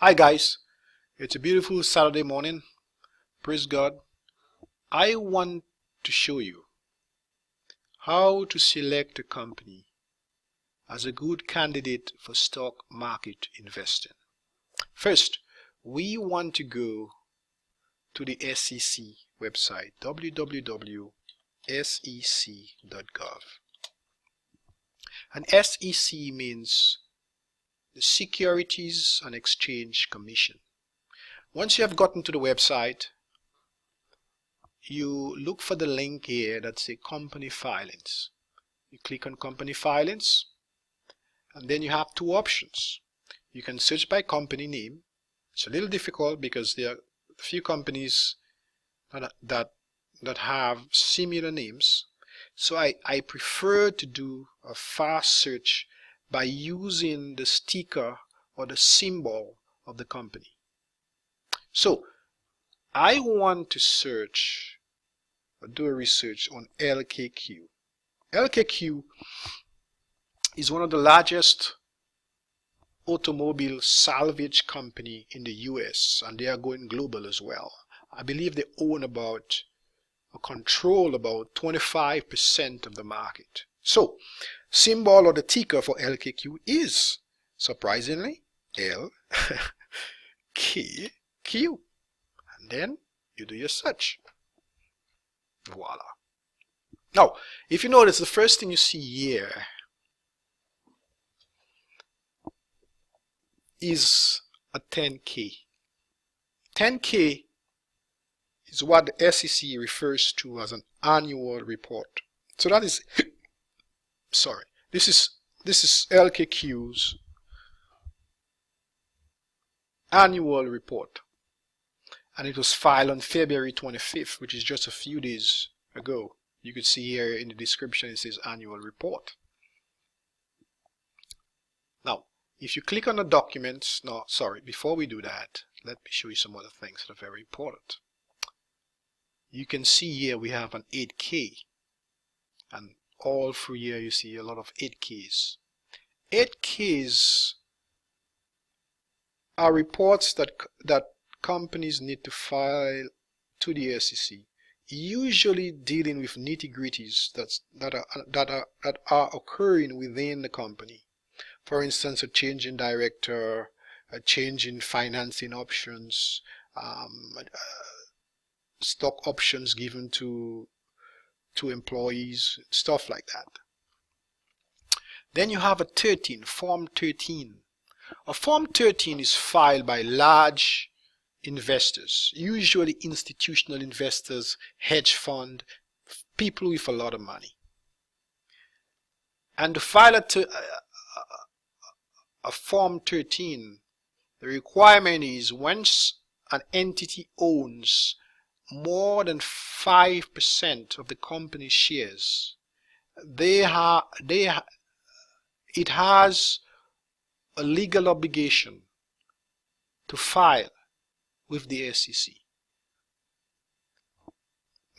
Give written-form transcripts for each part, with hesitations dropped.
Hi guys, it's a beautiful Saturday morning. Praise God. I want to show you how to select a company as a good candidate for stock market investing. First, we want to go to the SEC website, www.sec.gov. And SEC means the Securities and Exchange Commission. Once you have gotten to the website, you look for the link here that says company filings. You click on company filings, and then you have two options. You can search by company name. It's a little difficult because there are a few companies that have similar names. So I prefer to do a fast search by using the sticker or the symbol of the company. So I want to search or do a research on LKQ. LKQ is one of the largest automobile salvage company in the US, and they are going global as well. I believe they own about or control about 25% of the market. So symbol or the ticker for LKQ is surprisingly LKQ. And then you do your search. Voila. Now, if you notice, the first thing you see here is a 10K. 10K is what the SEC refers to as an annual report. So that is, sorry, this is LKQ's annual report. And it was filed on February 25th, which is just a few days ago. You could see here in the description it says annual report. Now, if you click on the documents, no, sorry, before we do that, let me show you some other things that are very important. You can see here we have an 8K, and all through here you see a lot of 8Ks. 8Ks are reports that companies need to file to the SEC, usually dealing with nitty-gritties that are occurring within the company. For instance, a change in director, a change in financing options, stock options given to employees, stuff like that. Then you have a 13, Form 13. A Form 13 is filed by large investors, usually institutional investors, hedge fund, people with a lot of money. And to file a Form 13, the requirement is once an entity owns more than 5% of the company's shares, it has a legal obligation to file with the SEC.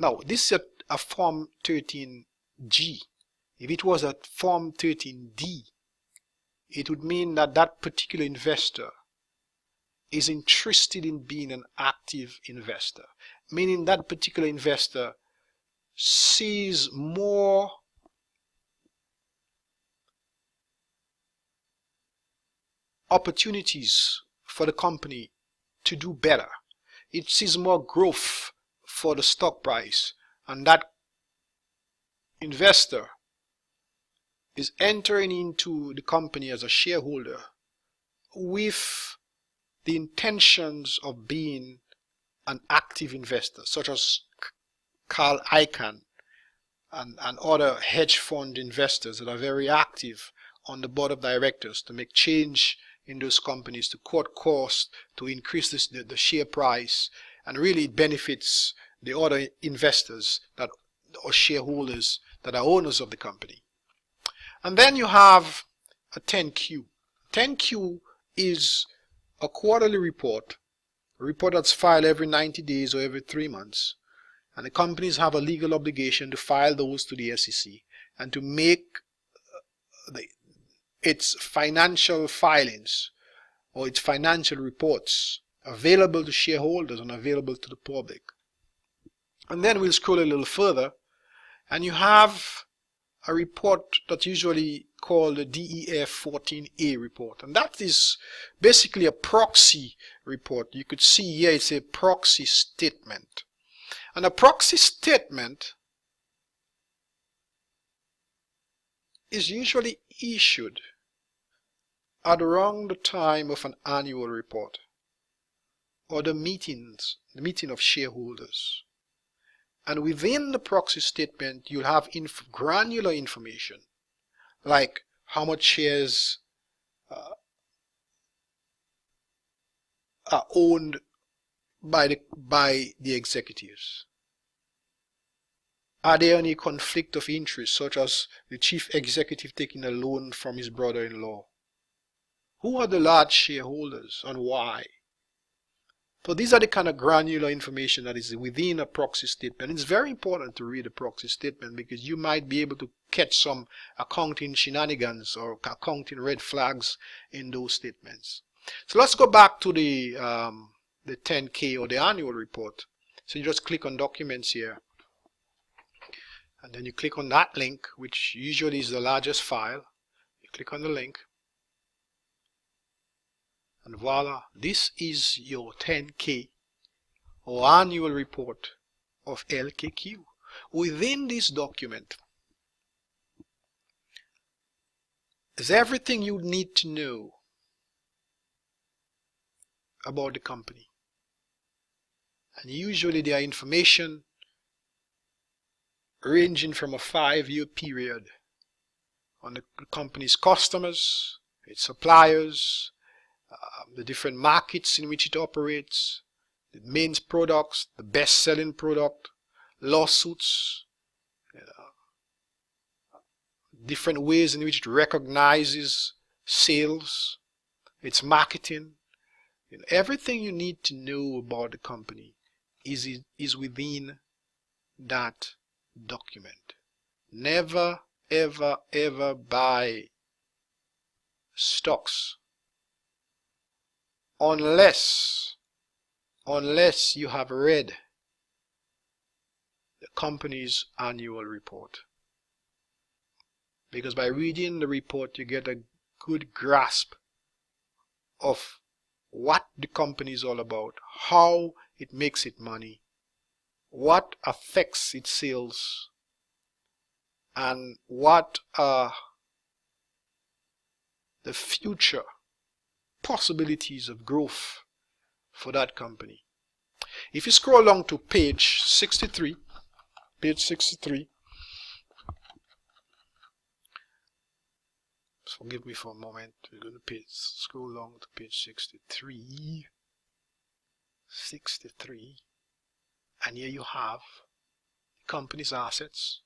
Now, this is a Form 13G. If it was a Form 13D, it would mean that that particular investor is interested in being an active investor, meaning that particular investor sees more opportunities for the company to do better. It sees more growth for the stock price, and that investor is entering into the company as a shareholder with the intentions of being an active investor, such as Carl Icahn and other hedge fund investors that are very active on the board of directors to make change in those companies, to cut costs, to increase the share price, and really it benefits the other investors that or shareholders that are owners of the company. And then you have a 10Q. 10Q is a quarterly report, a report that's filed every 90 days or every 3 months. And the companies have a legal obligation to file those to the SEC and to make its financial filings or its financial reports available to shareholders and available to the public. And then we'll scroll a little further, and you have a report that's usually called the DEF 14A report, and that is basically a proxy report. You could see here it's a proxy statement, and a proxy statement is usually issued at around the time of an annual report or the meeting of shareholders. And within the proxy statement, you'll have granular information like how much shares are owned by the executives. Are there any conflict of interest, such as the chief executive taking a loan from his brother-in-law? Who are the large shareholders and why? So these are the kind of granular information that is within a proxy statement. It's very important to read a proxy statement because you might be able to catch some accounting shenanigans or accounting red flags in those statements. So let's go back to the 10K or the annual report. So you just click on documents here, and then you click on that link, which usually is the largest file. You click on the link, and voila, this is your 10K or annual report of LKQ. Within this document is everything you need to know about the company. And usually there are information ranging from a 5-year period on the company's customers, its suppliers, the different markets in which it operates, the main products, the best-selling product, lawsuits, different ways in which it recognizes sales, its marketing. Everything you need to know about the company is within that document. Never, ever, ever buy stocks unless you have read the company's annual report. Because by reading the report, you get a good grasp of what the company is all about, how it makes its money, what affects its sales, and what are the future possibilities of growth for that company. If you scroll along to page 63, forgive me for a moment, we're going to scroll along to page 63, and here you have the company's assets,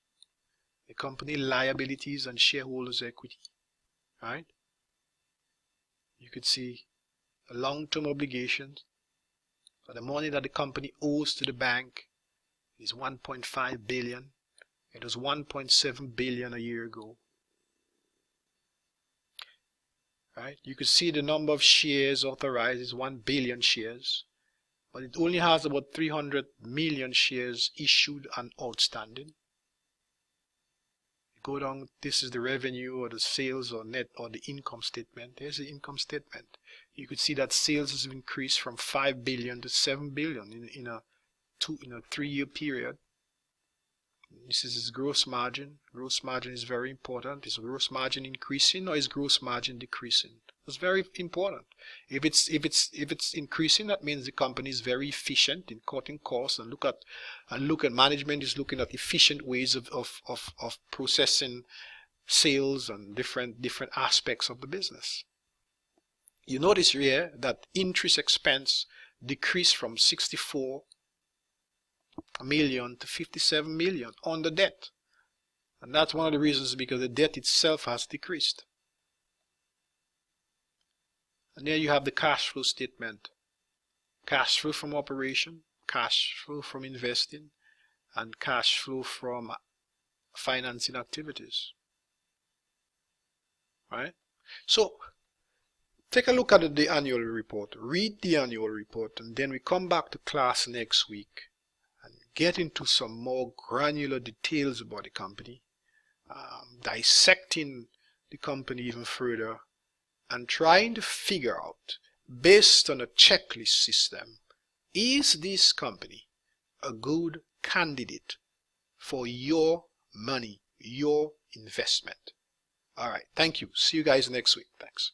the company liabilities and shareholders' equity, right? You could see the long-term obligations, so the money that the company owes to the bank is 1.5 billion. It was 1.7 billion a year ago. Right? You could see the number of shares authorized is 1 billion shares, but it only has about 300 million shares issued and outstanding. You go down, this is the revenue or the sales or net or the income statement. There's the income statement. You could see that sales has increased from 5 billion to 7 billion in a 3-year period. This is his gross margin. Gross margin is very important. Is gross margin increasing or is gross margin decreasing? It's very important. If it's increasing, that means the company is very efficient in cutting costs and look at management is looking at efficient ways of processing sales and different aspects of the business. You notice here that interest expense decreased from 64 million to 57 million on the debt, and that's one of the reasons, because the debt itself has decreased. And there you have the cash flow statement: cash flow from operation, cash flow from investing, and cash flow from financing activities. Right? So take a look at the annual report, read the annual report, and then we come back to class next week and get into some more granular details about the company, dissecting the company even further, and trying to figure out, based on a checklist system, is this company a good candidate for your money, your investment? All right, thank you. See you guys next week. Thanks.